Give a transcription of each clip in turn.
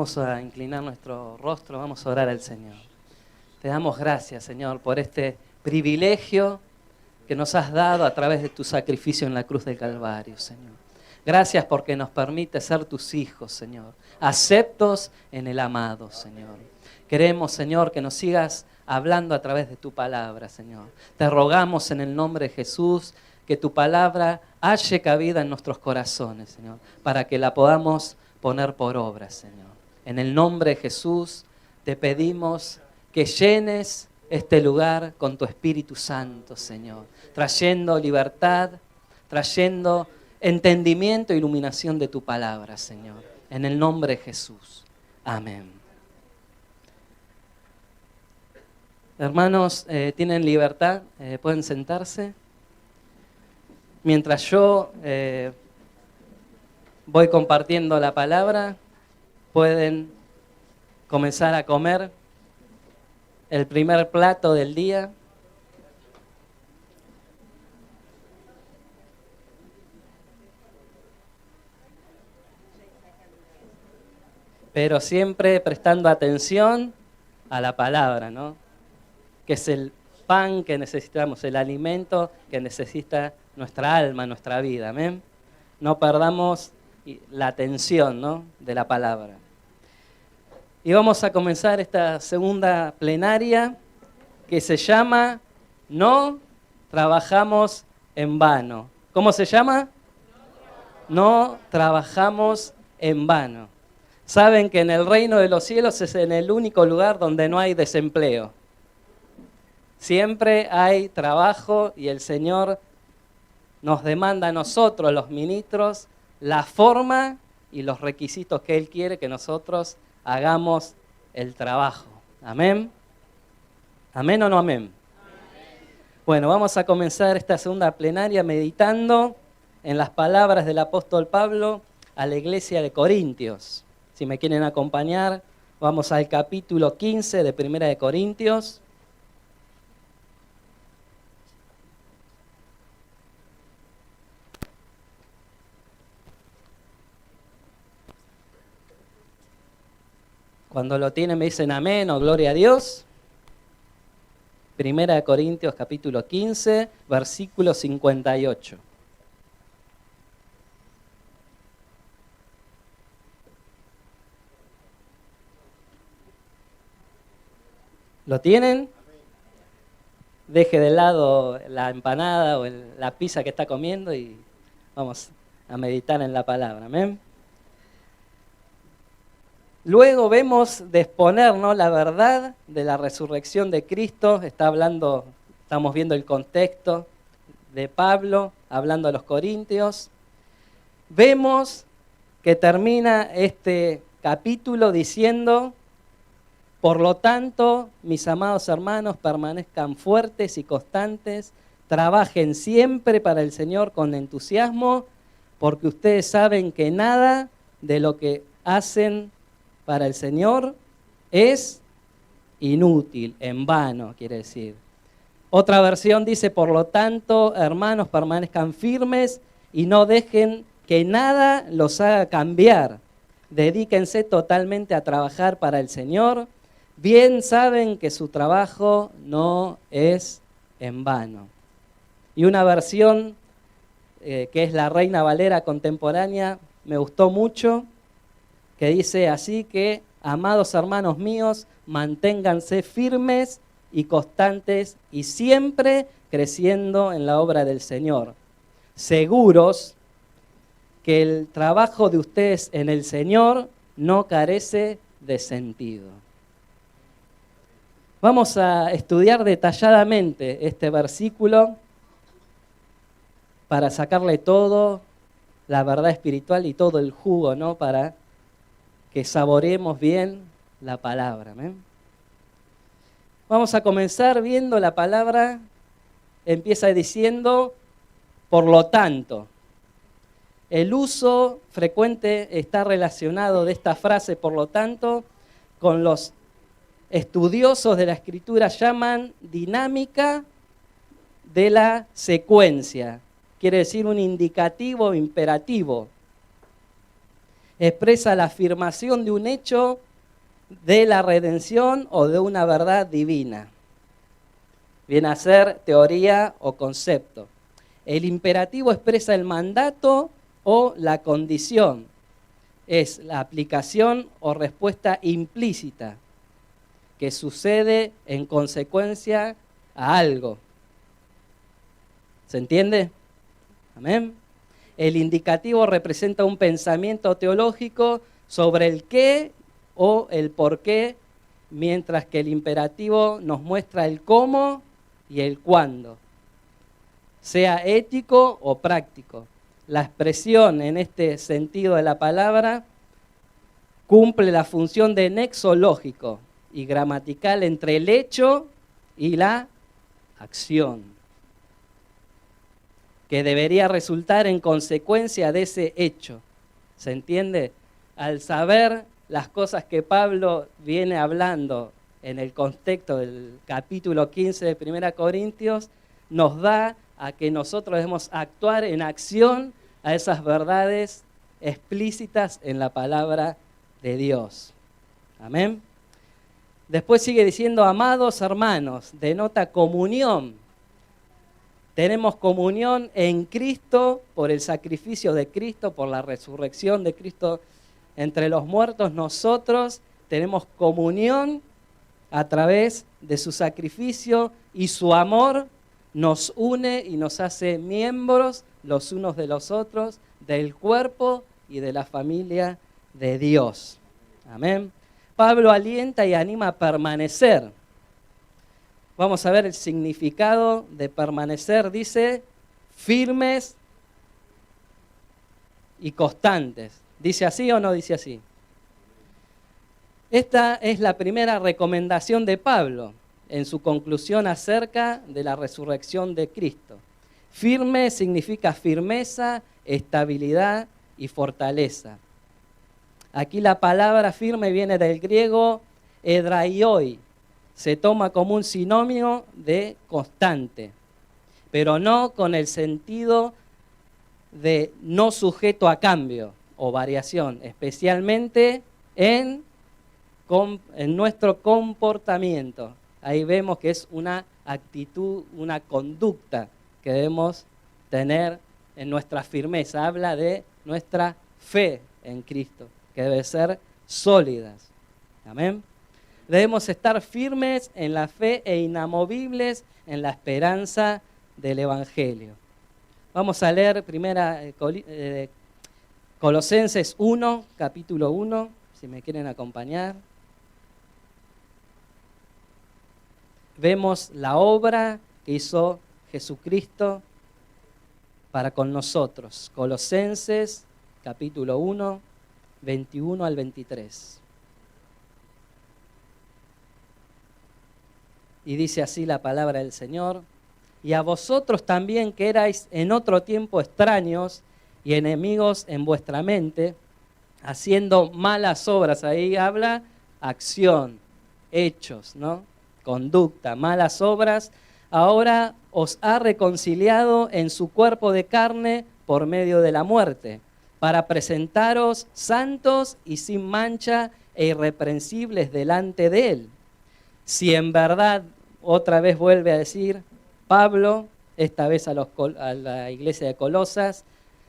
Vamos a inclinar nuestro rostro, vamos a orar al Señor. Te damos gracias, Señor, por este privilegio que nos has dado a través de tu sacrificio en la cruz del Calvario, Señor. Gracias porque nos permite ser tus hijos, Señor, aceptos en el amado, Señor. Queremos, Señor, que nos sigas hablando a través de tu palabra, Señor. Te rogamos en el nombre de Jesús que tu palabra halle cabida en nuestros corazones, Señor, para que la podamos poner por obra, Señor. En el nombre de Jesús te pedimos que llenes este lugar con tu Espíritu Santo, Señor, trayendo libertad, trayendo entendimiento e iluminación de tu palabra, Señor. En el nombre de Jesús. Amén. Hermanos, tienen libertad, pueden sentarse. Mientras yo voy compartiendo la palabra, pueden comenzar a comer el primer plato del día. Pero siempre prestando atención a la palabra, ¿no? Que es el pan que necesitamos, el alimento que necesita nuestra alma, nuestra vida, ¿amén? No perdamos la atención, ¿no?, de la palabra. Y vamos a comenzar esta segunda plenaria que se llama No trabajamos en vano. ¿Cómo se llama? No trabajamos en vano. Saben que en el reino de los cielos es en el único lugar donde no hay desempleo. Siempre hay trabajo y el Señor nos demanda a nosotros, los ministros, la forma y los requisitos que Él quiere que nosotros hagamos el trabajo. ¿Amén? ¿Amén o no amén? Bueno, vamos a comenzar esta segunda plenaria meditando en las palabras del apóstol Pablo a la iglesia de Corintios. Si me quieren acompañar, vamos al capítulo 15 de Primera de Corintios. Cuando lo tienen me dicen amén o gloria a Dios. Primera de Corintios capítulo 15, versículo 58. ¿Lo tienen? Deje de lado la empanada o la pizza que está comiendo y vamos a meditar en la palabra. Amén. Luego vemos de exponernos la verdad de la resurrección de Cristo. Estamos viendo el contexto de Pablo, hablando a los corintios. Vemos que termina este capítulo diciendo: por lo tanto, mis amados hermanos, permanezcan fuertes y constantes, trabajen siempre para el Señor con entusiasmo, porque ustedes saben que nada de lo que hacen para el Señor es inútil, en vano, quiere decir. Otra versión dice: por lo tanto, hermanos, permanezcan firmes y no dejen que nada los haga cambiar. Dedíquense totalmente a trabajar para el Señor. Bien saben que su trabajo no es en vano. Y una versión que es la Reina Valera contemporánea, me gustó mucho, que dice así que, amados hermanos míos, manténganse firmes y constantes y siempre creciendo en la obra del Señor, seguros que el trabajo de ustedes en el Señor no carece de sentido. Vamos a estudiar detalladamente este versículo para sacarle todo la verdad espiritual y todo el jugo, ¿no?, para que saboreemos bien la palabra. ¿Amén? Vamos a comenzar viendo la palabra, empieza diciendo, por lo tanto. El uso frecuente está relacionado de esta frase, por lo tanto, con los estudiosos de la Escritura llaman dinámica de la secuencia. Quiere decir un indicativo imperativo. expresa la afirmación de un hecho de la redención o de una verdad divina. Viene a ser teoría o concepto. El imperativo expresa el mandato o la condición. Es la aplicación o respuesta implícita que sucede en consecuencia a algo. ¿Se entiende? Amén. El indicativo representa un pensamiento teológico sobre el qué o el por qué, mientras que el imperativo nos muestra el cómo y el cuándo, sea ético o práctico. La expresión en este sentido de la palabra cumple la función de nexo lógico y gramatical entre el hecho y la acción, que debería resultar en consecuencia de ese hecho. ¿Se entiende? Al saber las cosas que Pablo viene hablando en el contexto del capítulo 15 de 1 Corintios, nos da a que nosotros debemos actuar en acción a esas verdades explícitas en la palabra de Dios. Amén. Después sigue diciendo, amados hermanos, denota comunión. Tenemos comunión en Cristo por el sacrificio de Cristo, por la resurrección de Cristo entre los muertos. Nosotros tenemos comunión a través de su sacrificio y su amor nos une y nos hace miembros los unos de los otros del cuerpo y de la familia de Dios. Amén. Pablo alienta y anima a permanecer. Vamos a ver el significado de permanecer. Dice, firmes y constantes. ¿Dice así o no dice así? Esta es la primera recomendación de Pablo en su conclusión acerca de la resurrección de Cristo. Firme significa firmeza, estabilidad y fortaleza. Aquí la palabra firme viene del griego edraioi. Se toma como un sinónimo de constante, pero no con el sentido de no sujeto a cambio o variación, especialmente en nuestro comportamiento. Ahí vemos que es una actitud, una conducta que debemos tener en nuestra firmeza. Habla de nuestra fe en Cristo, que debe ser sólidas. Amén. Debemos estar firmes en la fe e inamovibles en la esperanza del Evangelio. Vamos a leer Colosenses 1, capítulo 1, si me quieren acompañar. Vemos la obra que hizo Jesucristo para con nosotros. Colosenses, capítulo 1, 21 al 23. Y dice así la palabra del Señor: y a vosotros también, que erais en otro tiempo extraños y enemigos en vuestra mente, haciendo malas obras. Ahí habla acción, hechos, ¿no? Conducta, malas obras. Ahora os ha reconciliado en su cuerpo de carne por medio de la muerte, para presentaros santos y sin mancha e irreprensibles delante de Él. Si en verdad, otra vez vuelve a decir Pablo, esta vez a la iglesia de Colosas,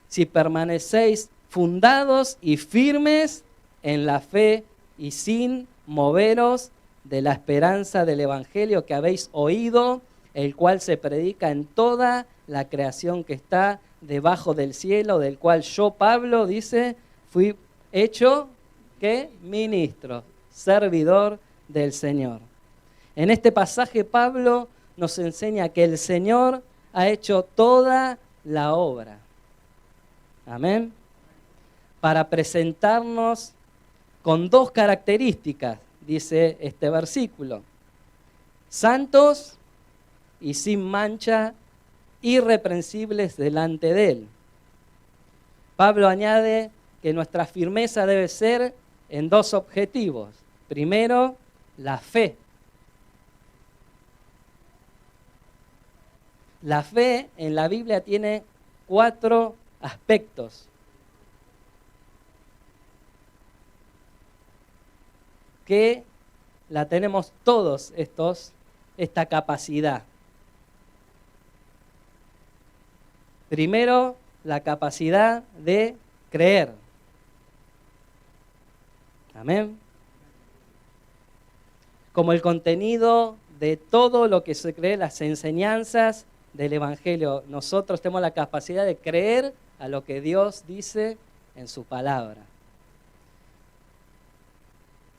si permanecéis fundados y firmes en la fe y sin moveros de la esperanza del Evangelio que habéis oído, el cual se predica en toda la creación que está debajo del cielo, del cual yo, Pablo, dice, fui hecho, ¿qué? Ministro, servidor del Señor. En este pasaje Pablo nos enseña que el Señor ha hecho toda la obra. Amén. Para presentarnos con dos características, dice este versículo: santos y sin mancha, irreprensibles delante de Él. Pablo añade que nuestra firmeza debe ser en dos objetivos. Primero, la fe. La fe en la Biblia tiene 4 aspectos. que la tenemos todos esta capacidad. Primero, la capacidad de creer. Amén. Como el contenido de todo lo que se cree, las enseñanzas del Evangelio. Nosotros tenemos la capacidad de creer a lo que Dios dice en su palabra.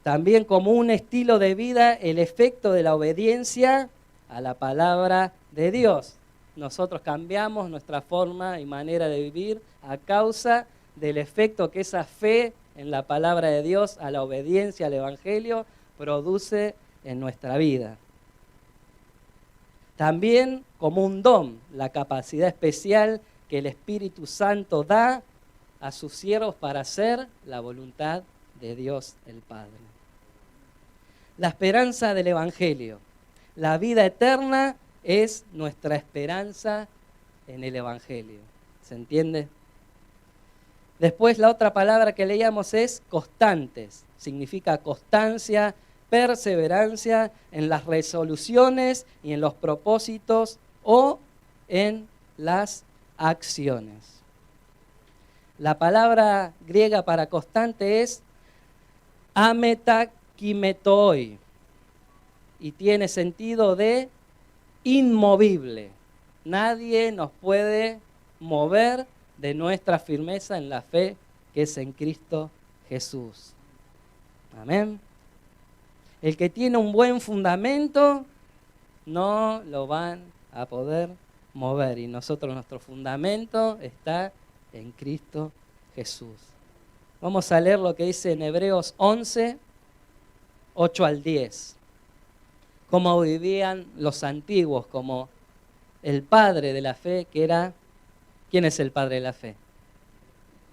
También como un estilo de vida, el efecto de la obediencia a la palabra de Dios. Nosotros cambiamos nuestra forma y manera de vivir a causa del efecto que esa fe en la palabra de Dios, a la obediencia al Evangelio, produce en nuestra vida. También como un don, la capacidad especial que el Espíritu Santo da a sus siervos para hacer la voluntad de Dios el Padre. La esperanza del Evangelio. La vida eterna es nuestra esperanza en el Evangelio. ¿Se entiende? Después la otra palabra que leíamos es constantes. Significa constancia, perseverancia en las resoluciones y en los propósitos o en las acciones. La palabra griega para constante es ametakimetoi y tiene sentido de inmovible. Nadie nos puede mover de nuestra firmeza en la fe que es en Cristo Jesús. Amén. El que tiene un buen fundamento no lo van a poder mover. Y nuestro fundamento está en Cristo Jesús. Vamos a leer lo que dice en Hebreos 11, 8 al 10. Cómo vivían los antiguos, como el padre de la fe, que era... ¿Quién es el padre de la fe?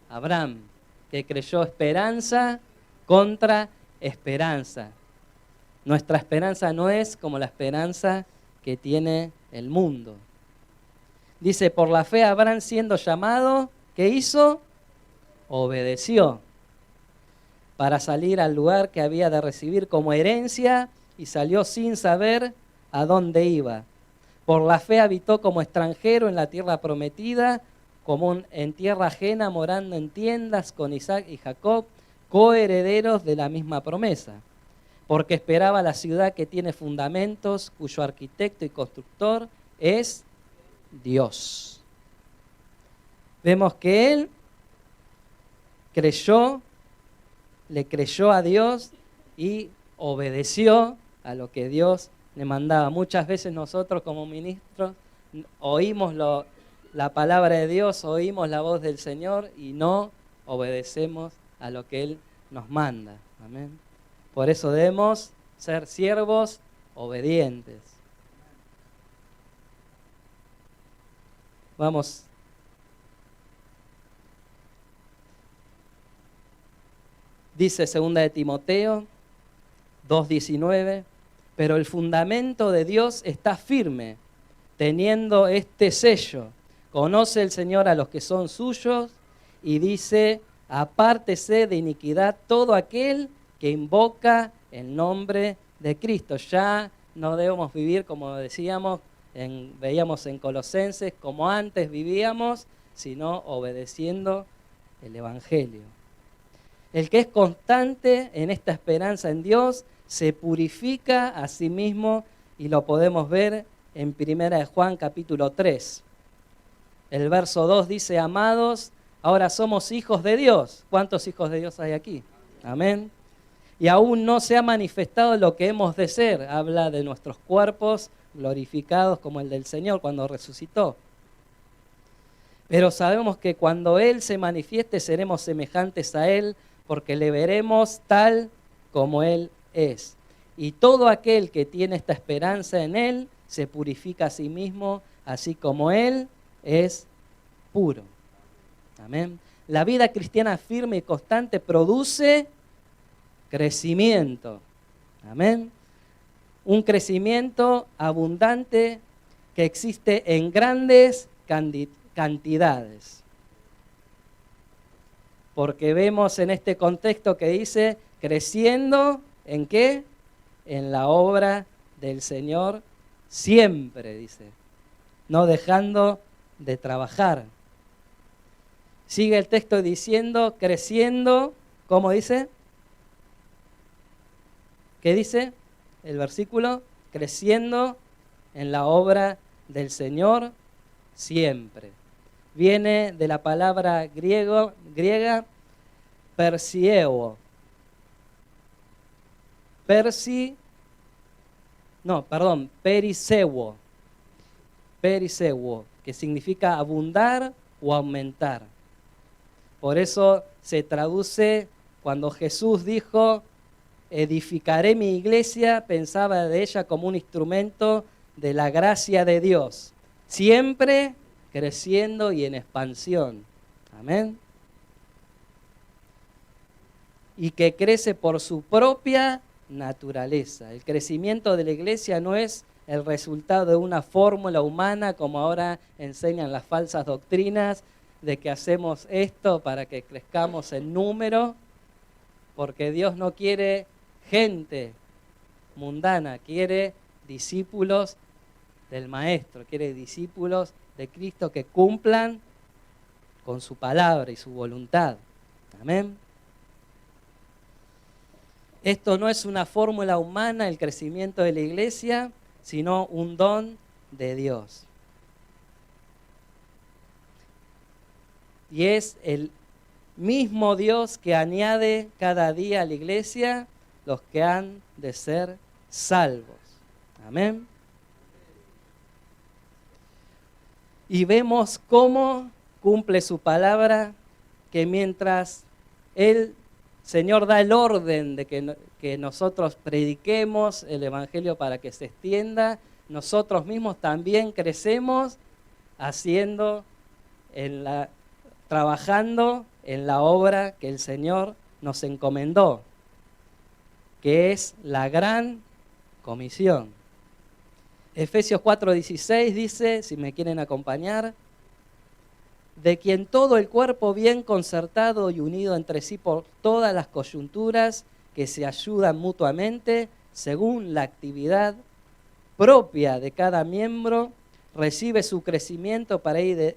Abraham, que creyó esperanza contra esperanza. Nuestra esperanza no es como la esperanza que tiene el mundo. Dice, por la fe Abraham siendo llamado, ¿qué hizo? Obedeció para salir al lugar que había de recibir como herencia y salió sin saber a dónde iba. Por la fe habitó como extranjero en la tierra prometida, como en tierra ajena, morando en tiendas con Isaac y Jacob, coherederos de la misma promesa. Porque esperaba la ciudad que tiene fundamentos, cuyo arquitecto y constructor es Dios. Vemos que él le creyó a Dios y obedeció a lo que Dios le mandaba. Muchas veces nosotros como ministros oímos la palabra de Dios, oímos la voz del Señor y no obedecemos a lo que Él nos manda. Amén. Por eso debemos ser siervos obedientes. Vamos. Dice 2 de Timoteo 2:19, pero el fundamento de Dios está firme, teniendo este sello. Conoce el Señor a los que son suyos y dice, apártese de iniquidad todo aquel que invoca el nombre de Cristo. Ya no debemos vivir, como decíamos, veíamos en Colosenses, como antes vivíamos, sino obedeciendo el Evangelio. El que es constante en esta esperanza en Dios se purifica a sí mismo y lo podemos ver en 1 de Juan capítulo 3. El verso 2 dice, amados, ahora somos hijos de Dios. ¿Cuántos hijos de Dios hay aquí? Amén. Y aún no se ha manifestado lo que hemos de ser. Habla de nuestros cuerpos glorificados como el del Señor cuando resucitó. Pero sabemos que cuando Él se manifieste seremos semejantes a Él porque le veremos tal como Él es. Y todo aquel que tiene esta esperanza en Él se purifica a sí mismo, así como Él es puro. Amén. La vida cristiana firme y constante produce crecimiento. Amén. Un crecimiento abundante que existe en grandes cantidades. Porque vemos en este contexto que dice creciendo ¿En qué? En la obra del Señor siempre, dice, no dejando de trabajar. Sigue el texto diciendo, creciendo, ¿cómo dice? ¿Qué dice el versículo? Creciendo en la obra del Señor siempre. Viene de la palabra griega persieuo. Periseuo. Periseuo, que significa abundar o aumentar. Por eso se traduce, cuando Jesús dijo, edificaré mi iglesia, pensaba de ella como un instrumento de la gracia de Dios, siempre creciendo y en expansión. Amén. Y que crece por su propia naturaleza. El crecimiento de la iglesia no es el resultado de una fórmula humana, como ahora enseñan las falsas doctrinas, de que hacemos esto para que crezcamos en número, porque Dios no quiere gente mundana, quiere discípulos del Maestro, quiere discípulos de Cristo que cumplan con su palabra y su voluntad. Amén. Esto no es una fórmula humana, el crecimiento de la iglesia, sino un don de Dios. Y es el mismo Dios que añade cada día a la iglesia los que han de ser salvos. Amén. Y vemos cómo cumple su palabra, que mientras el Señor da el orden de que nosotros prediquemos el Evangelio para que se extienda, nosotros mismos también crecemos trabajando en la obra que el Señor nos encomendó, que es la gran comisión. Efesios 4:16 dice, si me quieren acompañar, de quien todo el cuerpo bien concertado y unido entre sí por todas las coyunturas que se ayudan mutuamente según la actividad propia de cada miembro, recibe su crecimiento para ir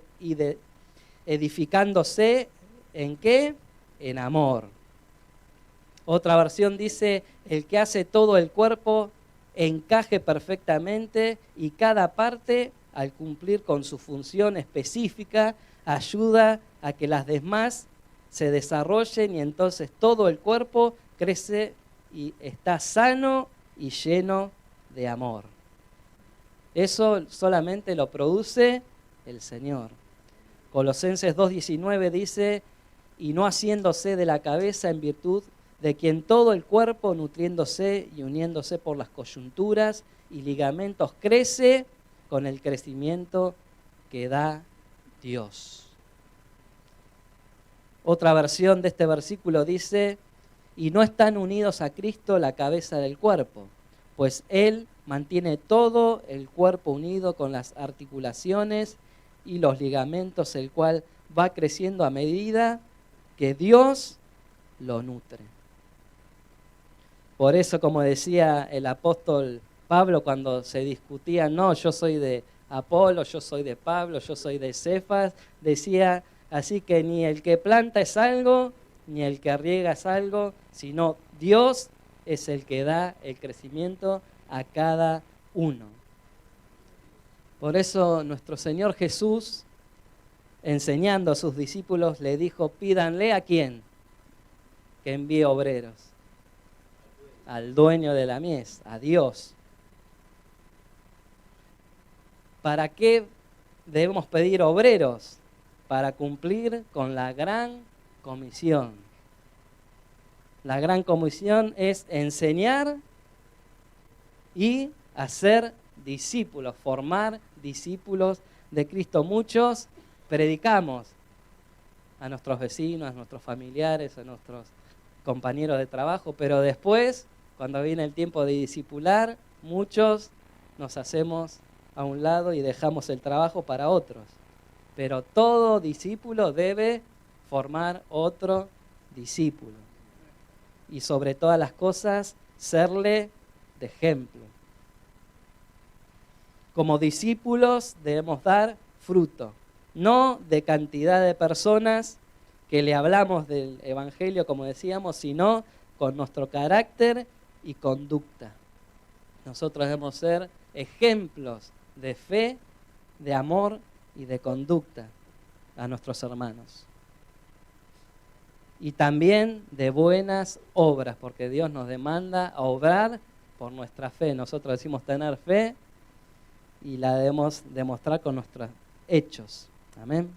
edificándose, ¿en qué? En amor. Otra versión dice, el que hace todo el cuerpo encaje perfectamente y cada parte, al cumplir con su función específica, ayuda a que las demás se desarrollen y entonces todo el cuerpo crece y está sano y lleno de amor. Eso solamente lo produce el Señor. Colosenses 2:19 dice, y no haciéndose de la cabeza en virtud de quien todo el cuerpo, nutriéndose y uniéndose por las coyunturas y ligamentos, crece con el crecimiento que da Dios. Otra versión de este versículo dice, y no están unidos a Cristo, la cabeza del cuerpo, pues Él mantiene todo el cuerpo unido con las articulaciones y los ligamentos, el cual va creciendo a medida que Dios lo nutre. Por eso, como decía el apóstol Pablo cuando se discutían, no, yo soy de Apolo, yo soy de Pablo, yo soy de Cefas, decía, así que ni el que planta es algo, ni el que riega es algo, sino Dios es el que da el crecimiento a cada uno. Por eso nuestro Señor Jesús, enseñando a sus discípulos, le dijo, pídanle ¿a quién? Que envíe obreros. Al dueño de la mies, a Dios. ¿Para qué debemos pedir obreros? Para cumplir con la gran comisión. La gran comisión es enseñar y hacer discípulos, formar discípulos de Cristo. Muchos predicamos a nuestros vecinos, a nuestros familiares, a nuestros compañeros de trabajo, pero después, cuando viene el tiempo de discipular, muchos nos hacemos a un lado y dejamos el trabajo para otros. Pero todo discípulo debe formar otro discípulo. Y sobre todas las cosas, serle de ejemplo. Como discípulos debemos dar fruto, no de cantidad de personas que le hablamos del Evangelio, como decíamos, sino con nuestro carácter y conducta. Nosotros debemos ser ejemplos de fe, de amor y de conducta a nuestros hermanos. Y también de buenas obras, porque Dios nos demanda a obrar por nuestra fe. Nosotros decimos tener fe y la debemos demostrar con nuestros hechos. Amén.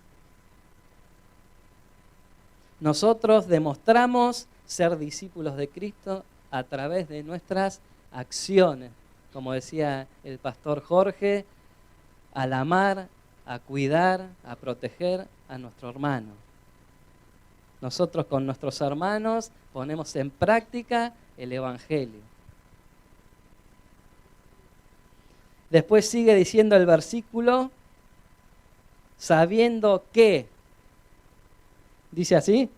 Nosotros demostramos ser discípulos de Cristo a través de nuestras acciones. Como decía el pastor Jorge, al amar, a cuidar, a proteger a nuestro hermano. Nosotros con nuestros hermanos ponemos en práctica el Evangelio. Después sigue diciendo el versículo, sabiendo que, dice así,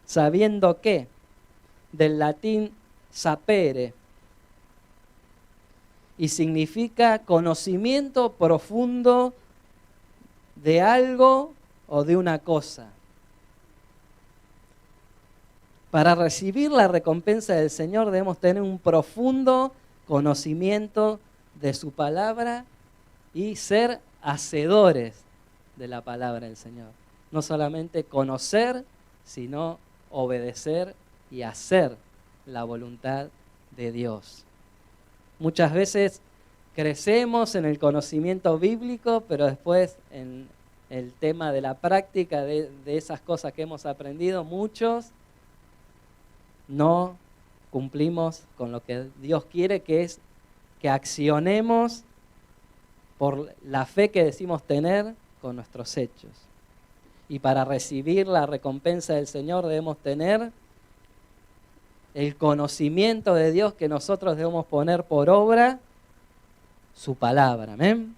sabiendo que, del latín sapere, y significa conocimiento profundo de algo o de una cosa. Para recibir la recompensa del Señor debemos tener un profundo conocimiento de su palabra y ser hacedores de la palabra del Señor. No solamente conocer, sino obedecer y hacer la voluntad de Dios. Muchas veces crecemos en el conocimiento bíblico, pero después en el tema de la práctica de esas cosas que hemos aprendido, muchos no cumplimos con lo que Dios quiere, que es que accionemos por la fe que decimos tener con nuestros hechos. Y para recibir la recompensa del Señor debemos tener el conocimiento de Dios, que nosotros debemos poner por obra su palabra. ¿Amén?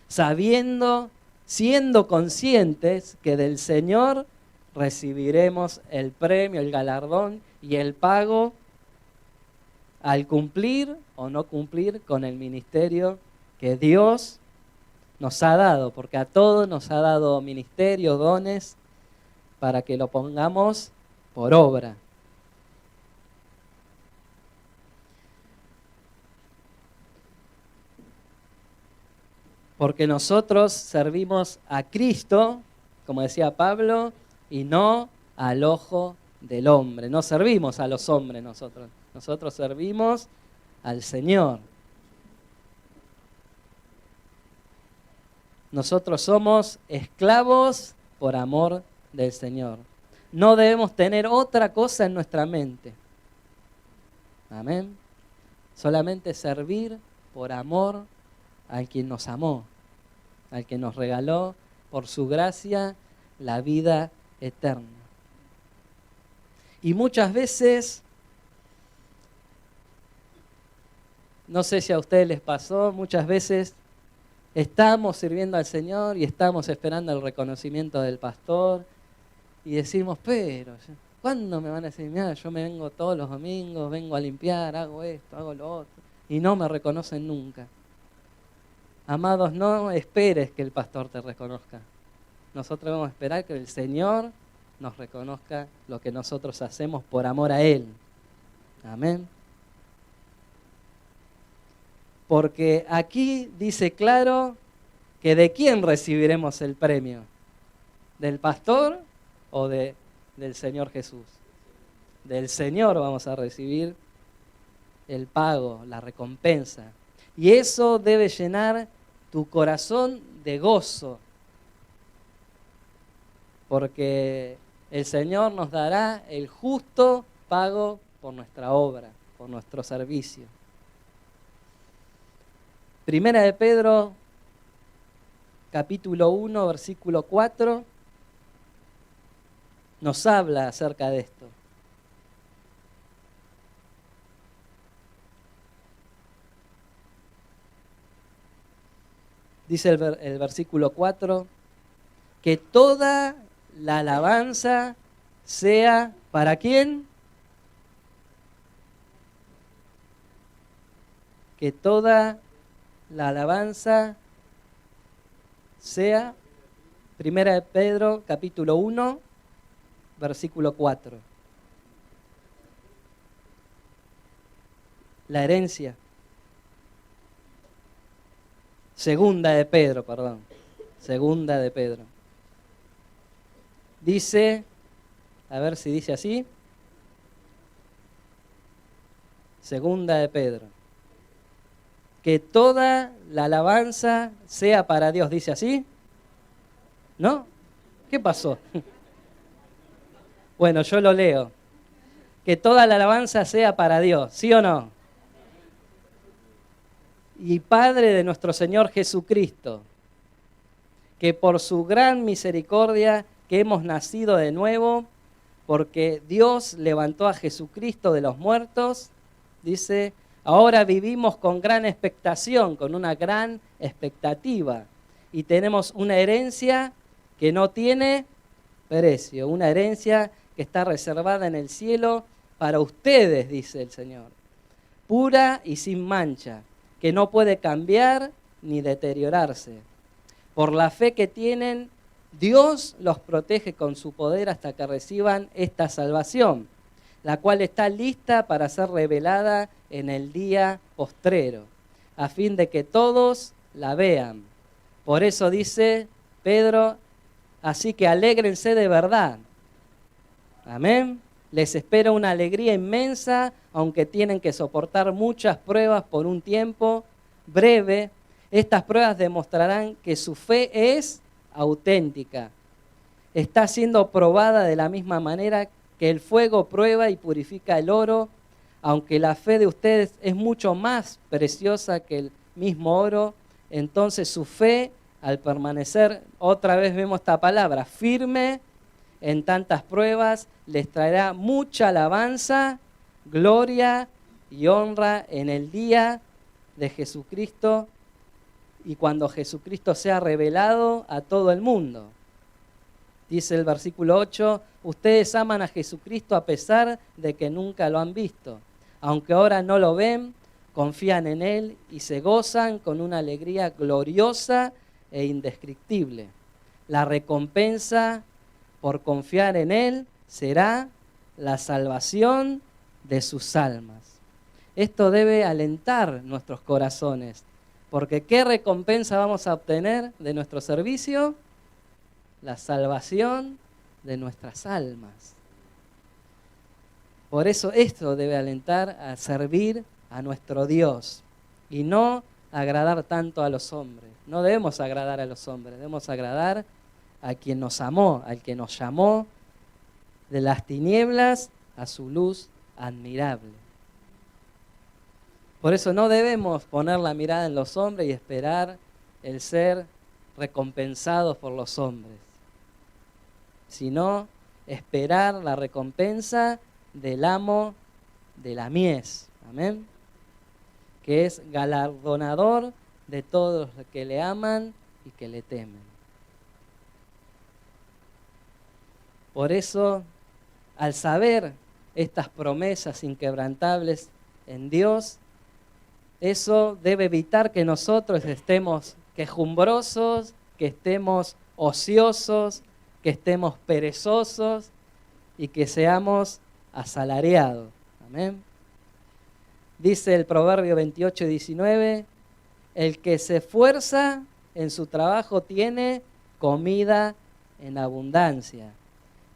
Sabiendo, siendo conscientes que del Señor recibiremos el premio, el galardón y el pago al cumplir o no cumplir con el ministerio que Dios nos ha dado, porque a todos nos ha dado ministerio, dones, para que lo pongamos por obra. Porque nosotros servimos a Cristo, como decía Pablo, y no al ojo del hombre. No servimos a los hombres nosotros. Nosotros servimos al Señor. Nosotros somos esclavos por amor del Señor. No debemos tener otra cosa en nuestra mente. Amén. Solamente servir por amor al quien nos amó, al que nos regaló por su gracia la vida eterna. Y muchas veces, no sé si a ustedes les pasó, muchas veces estamos sirviendo al Señor y estamos esperando el reconocimiento del pastor y decimos, pero, ¿cuándo me van a decir? Mira, yo me vengo todos los domingos, vengo a limpiar, hago esto, hago lo otro, y no me reconocen nunca. Amados, no esperes que el pastor te reconozca. Nosotros vamos a esperar que el Señor nos reconozca lo que nosotros hacemos por amor a Él. Amén. Porque aquí dice claro que ¿de quién recibiremos el premio? ¿Del pastor o del Señor Jesús? Del Señor vamos a recibir el pago, la recompensa. Y eso debe llenar tu corazón de gozo, porque el Señor nos dará el justo pago por nuestra obra, por nuestro servicio. Primera de Pedro, capítulo 1, versículo 4, nos habla acerca de esto. Dice el versículo 4, que toda la alabanza sea ¿para quién? que toda la alabanza sea, Primera de Pedro, capítulo 1, versículo 4. La herencia. Segunda de Pedro, perdón. Segunda de Pedro. Dice, a ver si dice así. Segunda de Pedro. Que toda la alabanza sea para Dios. ¿Dice así? ¿No? ¿Qué pasó? Bueno, yo lo leo. Que toda la alabanza sea para Dios. ¿Sí o no? Y Padre de nuestro Señor Jesucristo, que por su gran misericordia que hemos nacido de nuevo, porque Dios levantó a Jesucristo de los muertos, dice, ahora vivimos con gran expectación, con una gran expectativa, y tenemos una herencia que no tiene precio, una herencia que está reservada en el cielo para ustedes, dice el Señor, pura y sin mancha, que no puede cambiar ni deteriorarse. Por la fe que tienen, Dios los protege con su poder hasta que reciban esta salvación, la cual está lista para ser revelada en el día postrero, a fin de que todos la vean. Por eso dice Pedro, así que alégrense de verdad. Amén. Les espera una alegría inmensa, aunque tienen que soportar muchas pruebas por un tiempo breve. Estas pruebas demostrarán que su fe es auténtica. Está siendo probada de la misma manera que el fuego prueba y purifica el oro, aunque la fe de ustedes es mucho más preciosa que el mismo oro. Entonces su fe, al permanecer, otra vez vemos esta palabra, firme en tantas pruebas, les traerá mucha alabanza, gloria y honra en el día de Jesucristo y cuando Jesucristo sea revelado a todo el mundo. Dice el versículo 8, ustedes aman a Jesucristo a pesar de que nunca lo han visto. Aunque ahora no lo ven, confían en Él y se gozan con una alegría gloriosa e indescriptible. La recompensa por confiar en Él será la salvación de sus almas. Esto debe alentar nuestros corazones, porque ¿qué recompensa vamos a obtener de nuestro servicio? La salvación de nuestras almas. Por eso esto debe alentar a servir a nuestro Dios y no agradar tanto a los hombres. No debemos agradar a los hombres, debemos agradar a quien nos amó, al que nos llamó de las tinieblas a su luz admirable. Por eso no debemos poner la mirada en los hombres y esperar el ser recompensados por los hombres, sino esperar la recompensa del amo de la mies, amén, que es galardonador de todos los que le aman y que le temen. Por eso, al saber estas promesas inquebrantables en Dios, eso debe evitar que nosotros estemos quejumbrosos, que estemos ociosos, que estemos perezosos y que seamos asalariados. Amén. Dice el Proverbio 28:19, el que se esfuerza en su trabajo tiene comida en abundancia,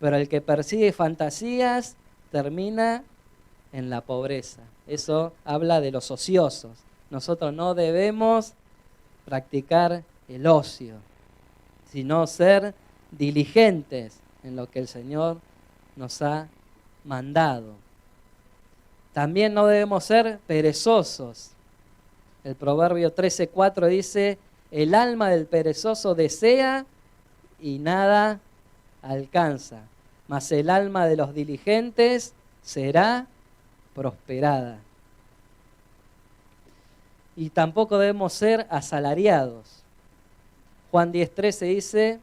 pero el que persigue fantasías termina en la pobreza. Eso habla de los ociosos. Nosotros no debemos practicar el ocio, sino ser diligentes en lo que el Señor nos ha mandado. También no debemos ser perezosos. El Proverbio 13:4 dice, el alma del perezoso desea y nada alcanza, mas el alma de los diligentes será prosperada. Y tampoco debemos ser asalariados. Juan 10:13 dice,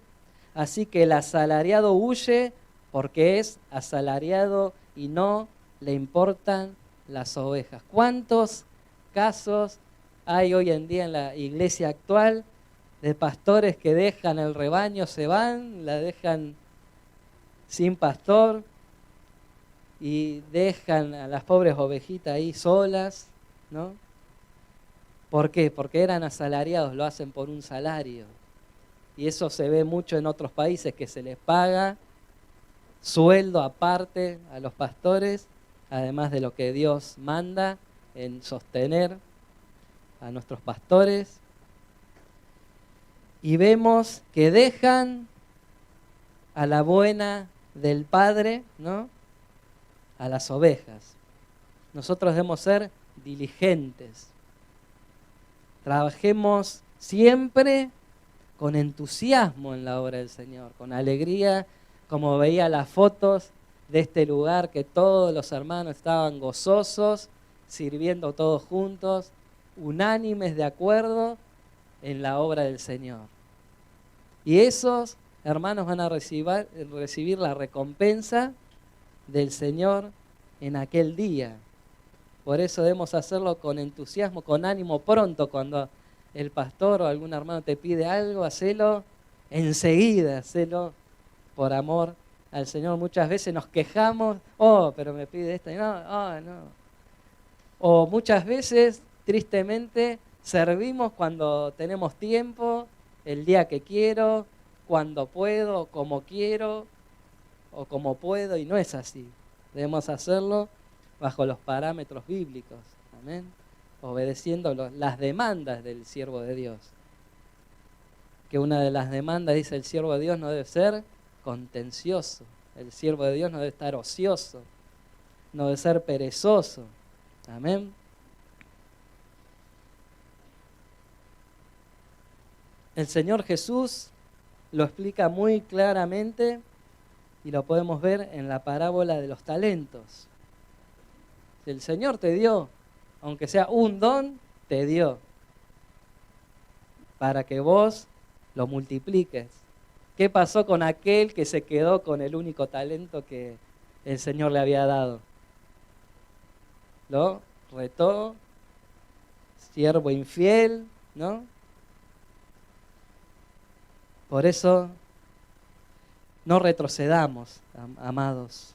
así que el asalariado huye porque es asalariado y no le importan las ovejas. ¿Cuántos casos hay hoy en día en la iglesia actual de pastores que dejan el rebaño, se van, la dejan sin pastor y dejan a las pobres ovejitas ahí solas, ¿no? ¿Por qué? Porque eran asalariados, lo hacen por un salario. Y eso se ve mucho en otros países, que se les paga sueldo aparte a los pastores, además de lo que Dios manda en sostener a nuestros pastores. Y vemos que dejan a la buena del Padre, ¿no?, a las ovejas. Nosotros debemos ser diligentes. Trabajemos siempre con entusiasmo en la obra del Señor, con alegría, como veía las fotos de este lugar, que todos los hermanos estaban gozosos, sirviendo todos juntos, unánimes de acuerdo en la obra del Señor. Y esos hermanos van a recibir la recompensa del Señor en aquel día. Por eso debemos hacerlo con entusiasmo, con ánimo pronto. Cuando el pastor o algún hermano te pide algo, hacelo enseguida, hacelo por amor al Señor. Muchas veces nos quejamos, pero me pide esto, no. O muchas veces, tristemente, servimos cuando tenemos tiempo, el día que quiero, cuando puedo, como quiero o como puedo, y no es así. Debemos hacerlo bajo los parámetros bíblicos, amén, obedeciendo las demandas del siervo de Dios. Que una de las demandas, dice, el siervo de Dios no debe ser contencioso, el siervo de Dios no debe estar ocioso, no debe ser perezoso, amén. El Señor Jesús lo explica muy claramente y lo podemos ver en la parábola de los talentos. El Señor te dio, aunque sea un don, te dio para que vos lo multipliques. ¿Qué pasó con aquel que se quedó con el único talento que el Señor le había dado? Lo retó, siervo infiel, ¿no? Por eso, no retrocedamos, amados.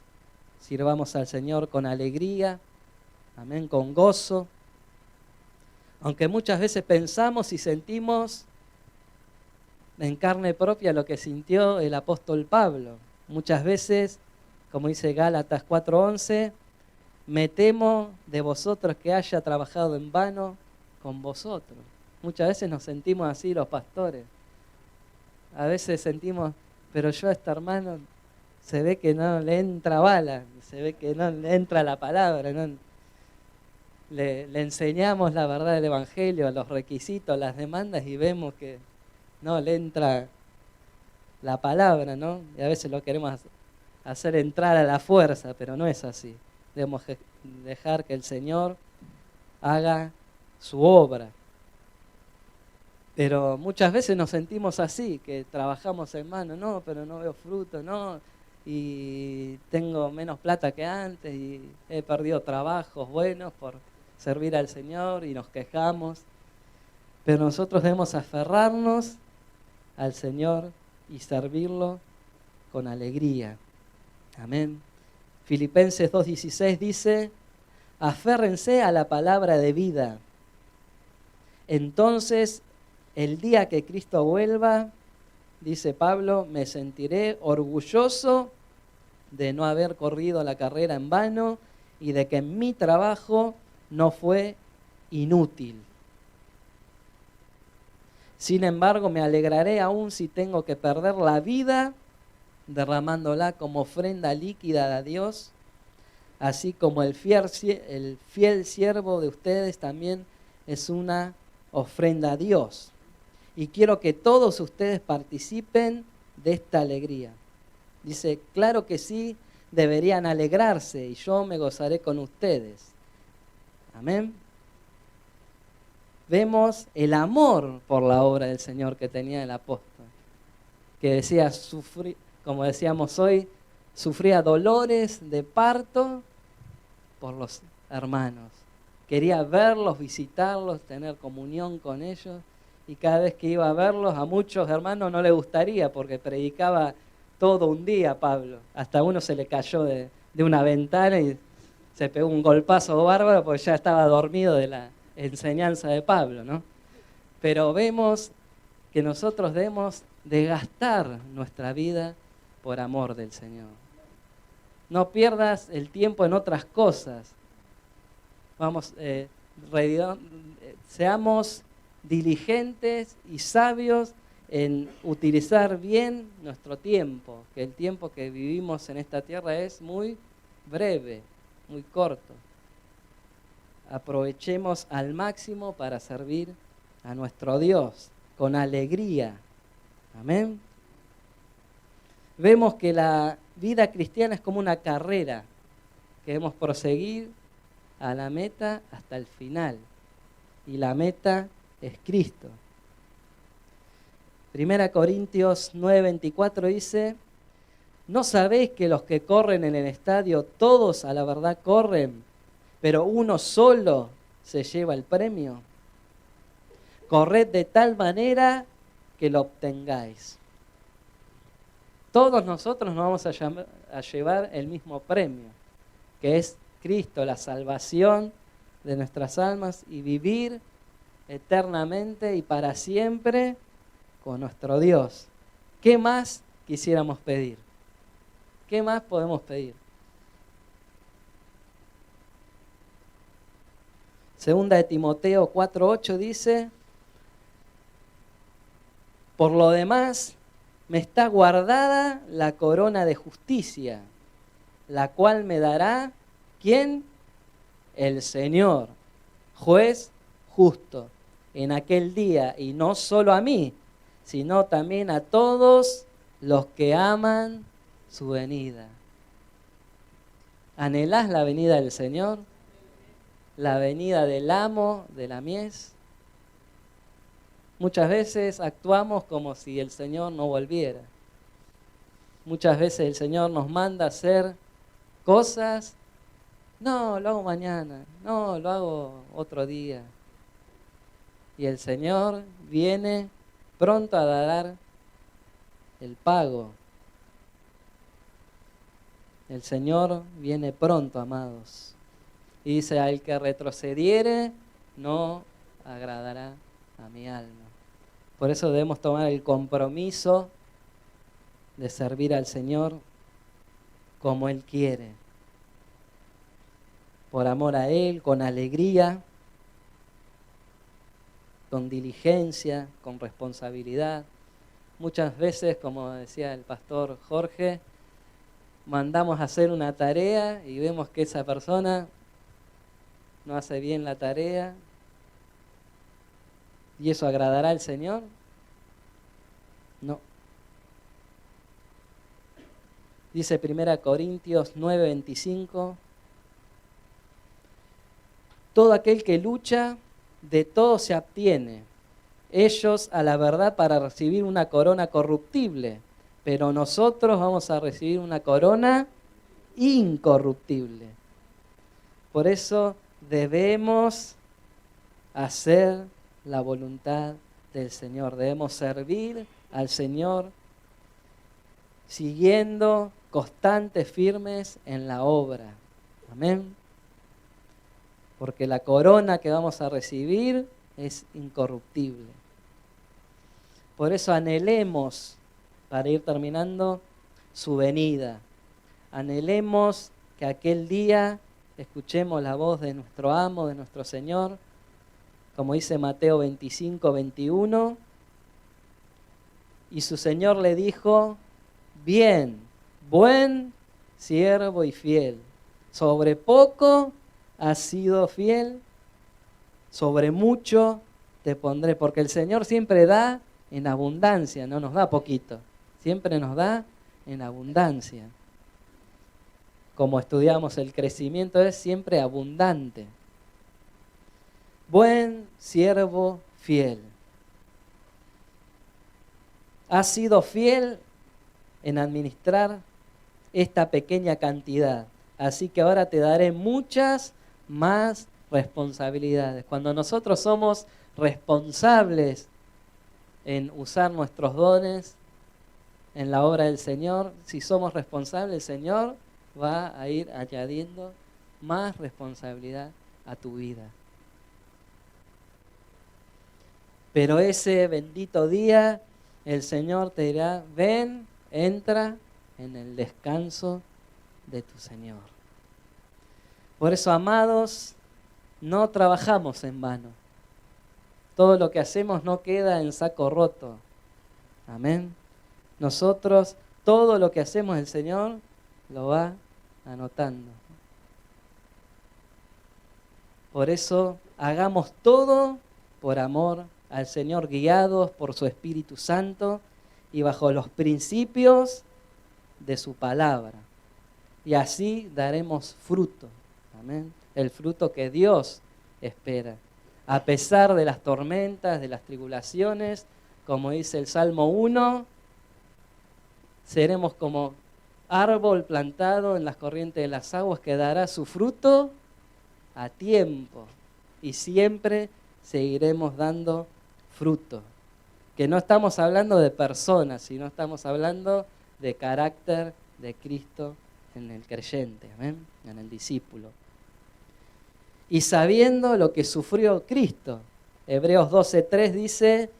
Sirvamos al Señor con alegría, amén, con gozo. Aunque muchas veces pensamos y sentimos en carne propia lo que sintió el apóstol Pablo. Muchas veces, como dice Gálatas 4:11, me temo de vosotros que haya trabajado en vano con vosotros. Muchas veces nos sentimos así los pastores. A veces sentimos, pero yo a este hermano se ve que no le entra bala, se ve que no le entra la palabra, ¿no? Le enseñamos la verdad del Evangelio, los requisitos, las demandas, y vemos que no le entra la palabra, ¿no? Y a veces lo queremos hacer entrar a la fuerza, pero no es así. Debemos dejar que el Señor haga su obra. Pero muchas veces nos sentimos así, que trabajamos en mano, pero no veo fruto, y tengo menos plata que antes, y he perdido trabajos buenos por servir al Señor, y nos quejamos. Pero nosotros debemos aferrarnos al Señor y servirlo con alegría. Amén. Filipenses 2:16 dice, aférrense a la palabra de vida. Entonces, el día que Cristo vuelva, dice Pablo, me sentiré orgulloso de no haber corrido la carrera en vano y de que mi trabajo no fue inútil. Sin embargo, me alegraré aún si tengo que perder la vida derramándola como ofrenda líquida a Dios, así como el fiel siervo de ustedes también es una ofrenda a Dios. Y quiero que todos ustedes participen de esta alegría. Dice, claro que sí, deberían alegrarse y yo me gozaré con ustedes. Amén. Vemos el amor por la obra del Señor que tenía el apóstol, que decía, como decíamos hoy, sufría dolores de parto por los hermanos. quería verlos, visitarlos, tener comunión con ellos. Y cada vez que iba a verlos, a muchos hermanos no les gustaría porque predicaba todo un día Pablo. Hasta uno se le cayó de una ventana y se pegó un golpazo bárbaro porque ya estaba dormido de la enseñanza de Pablo, ¿no? Pero vemos que nosotros debemos de gastar nuestra vida por amor del Señor. No pierdas el tiempo en otras cosas. Seamos diligentes y sabios en utilizar bien nuestro tiempo, que el tiempo que vivimos en esta tierra es muy breve, muy corto. Aprovechemos al máximo para servir a nuestro Dios con alegría. Amén. Vemos que la vida cristiana es como una carrera que debemos proseguir a la meta hasta el final. Y la meta es Cristo. 1 Corintios 9:24 dice: ¿no sabéis que los que corren en el estadio, todos a la verdad corren, pero uno solo se lleva el premio? Corred de tal manera que lo obtengáis. Todos nosotros nos vamos a llevar el mismo premio, que es Cristo, la salvación de nuestras almas y vivir eternamente y para siempre con nuestro Dios. ¿Qué más quisiéramos pedir? ¿Qué más podemos pedir? Segunda de Timoteo 4:8 dice: por lo demás, me está guardada la corona de justicia, la cual me dará, ¿quién? El Señor, juez justo, en aquel día, y no solo a mí, sino también a todos los que aman su venida. ¿Anhelás la venida del Señor? ¿La venida del amo de la mies? Muchas veces actuamos como si el Señor no volviera. Muchas veces el Señor nos manda a hacer cosas. No, lo hago mañana. No, lo hago otro día. Y el Señor viene pronto a dar el pago. El Señor viene pronto, amados. Y dice: al que retrocediere, no agradará a mi alma. Por eso debemos tomar el compromiso de servir al Señor como Él quiere. Por amor a Él, con alegría, con diligencia, con responsabilidad. Muchas veces, como decía el pastor Jorge, mandamos a hacer una tarea y vemos que esa persona no hace bien la tarea. ¿Y eso agradará al Señor? No. Dice 1 Corintios 9:25: todo aquel que lucha, de todo se abstiene. Ellos a la verdad para recibir una corona corruptible, pero nosotros vamos a recibir una corona incorruptible. Por eso debemos hacer la voluntad del Señor. Debemos servir al Señor siguiendo constantes, firmes en la obra. Amén. Porque la corona que vamos a recibir es incorruptible. Por eso anhelemos, para ir terminando, su venida. Anhelemos que aquel día escuchemos la voz de nuestro amo, de nuestro Señor, como dice Mateo 25:21, y su Señor le dijo: bien, buen siervo y fiel, sobre poco has sido fiel, sobre mucho te pondré. Porque el Señor siempre da en abundancia, no nos da poquito, siempre nos da en abundancia. Como estudiamos, el crecimiento es siempre abundante. Buen siervo fiel. Has sido fiel en administrar esta pequeña cantidad, así que ahora te daré muchas más responsabilidades. Cuando nosotros somos responsables en usar nuestros dones en la obra del Señor, si somos responsables, el Señor va a ir añadiendo más responsabilidad a tu vida. Pero ese bendito día, el Señor te dirá, ven, entra en el descanso de tu Señor. Por eso, amados, no trabajamos en vano. Todo lo que hacemos no queda en saco roto. Amén. Nosotros, todo lo que hacemos el Señor lo va anotando. Por eso, hagamos todo por amor al Señor, guiados por su Espíritu Santo y bajo los principios de su palabra. Y así daremos fruto. Amén. El fruto que Dios espera. A pesar de las tormentas, de las tribulaciones, como dice el Salmo 1, seremos como árbol plantado en las corrientes de las aguas que dará su fruto a tiempo. Y siempre seguiremos dando fruto. Que no estamos hablando de personas, sino estamos hablando de carácter de Cristo en el creyente, ¿amén? En el discípulo. Y sabiendo lo que sufrió Cristo, Hebreos 12:3 dice,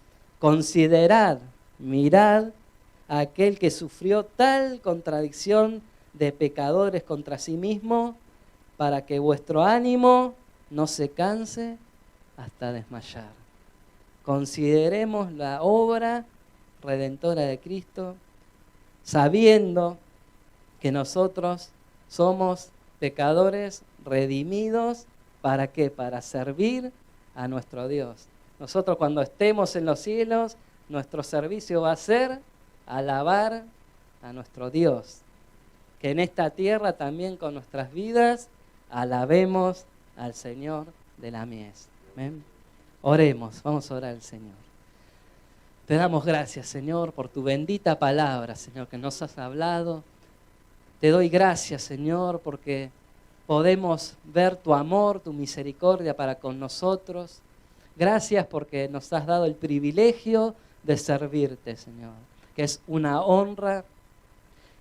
considerad, mirad a aquel que sufrió tal contradicción de pecadores contra sí mismo, para que vuestro ánimo no se canse hasta desmayar. Consideremos la obra redentora de Cristo, sabiendo que nosotros somos pecadores redimidos. ¿Para qué? Para servir a nuestro Dios. Nosotros cuando estemos en los cielos, nuestro servicio va a ser alabar a nuestro Dios. Que en esta tierra también con nuestras vidas alabemos al Señor de la mies. ¿Amén? Oremos, vamos a orar al Señor. Te damos gracias, Señor, por tu bendita palabra, Señor, que nos has hablado. Te doy gracias, Señor, porque podemos ver tu amor, tu misericordia para con nosotros. Gracias porque nos has dado el privilegio de servirte, Señor, que es una honra,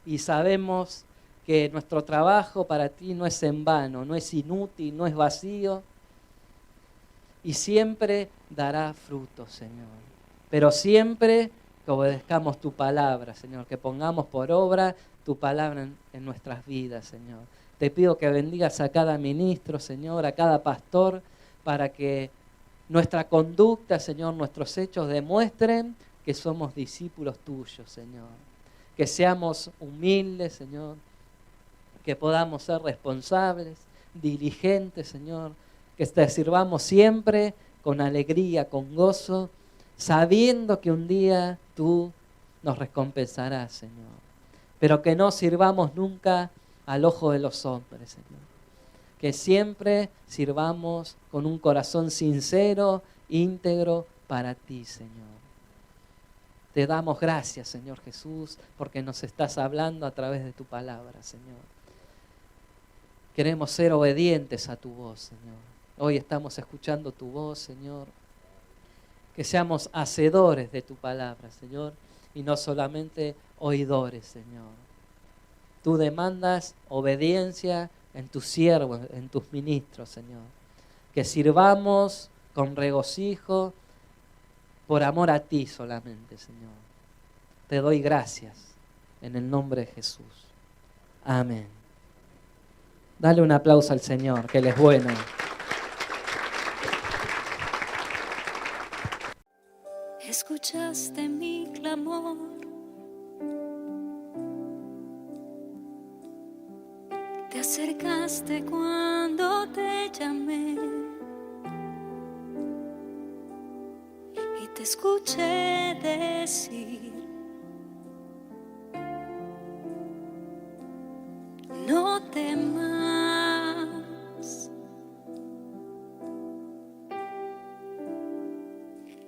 y sabemos que nuestro trabajo para ti no es en vano, no es inútil, no es vacío, y siempre dará fruto, Señor. Pero siempre que obedezcamos tu palabra, Señor, que pongamos por obra tu palabra en nuestras vidas, Señor. Te pido que bendigas a cada ministro, Señor, a cada pastor, para que nuestra conducta, Señor, nuestros hechos demuestren que somos discípulos tuyos, Señor. Que seamos humildes, Señor, que podamos ser responsables, diligentes, Señor, que te sirvamos siempre con alegría, con gozo, sabiendo que un día tú nos recompensarás, Señor. Pero que no sirvamos nunca al ojo de los hombres, Señor. Que siempre sirvamos con un corazón sincero, íntegro para ti, Señor. Te damos gracias, Señor Jesús, porque nos estás hablando a través de tu palabra, Señor. Queremos ser obedientes a tu voz, Señor. Hoy estamos escuchando tu voz, Señor. Que seamos hacedores de tu palabra, Señor, y no solamente oidores, Señor. Tú demandas obediencia en tus siervos, en tus ministros, Señor. Que sirvamos con regocijo, por amor a ti solamente, Señor. Te doy gracias en el nombre de Jesús. Amén. Dale un aplauso al Señor, que Él es bueno. Escuchaste mi clamor, te acercaste cuando te llamé y te escuché decir, no temas.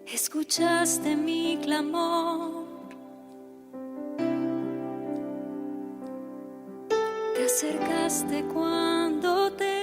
Escuchaste mi clamor, te acercaste cuando te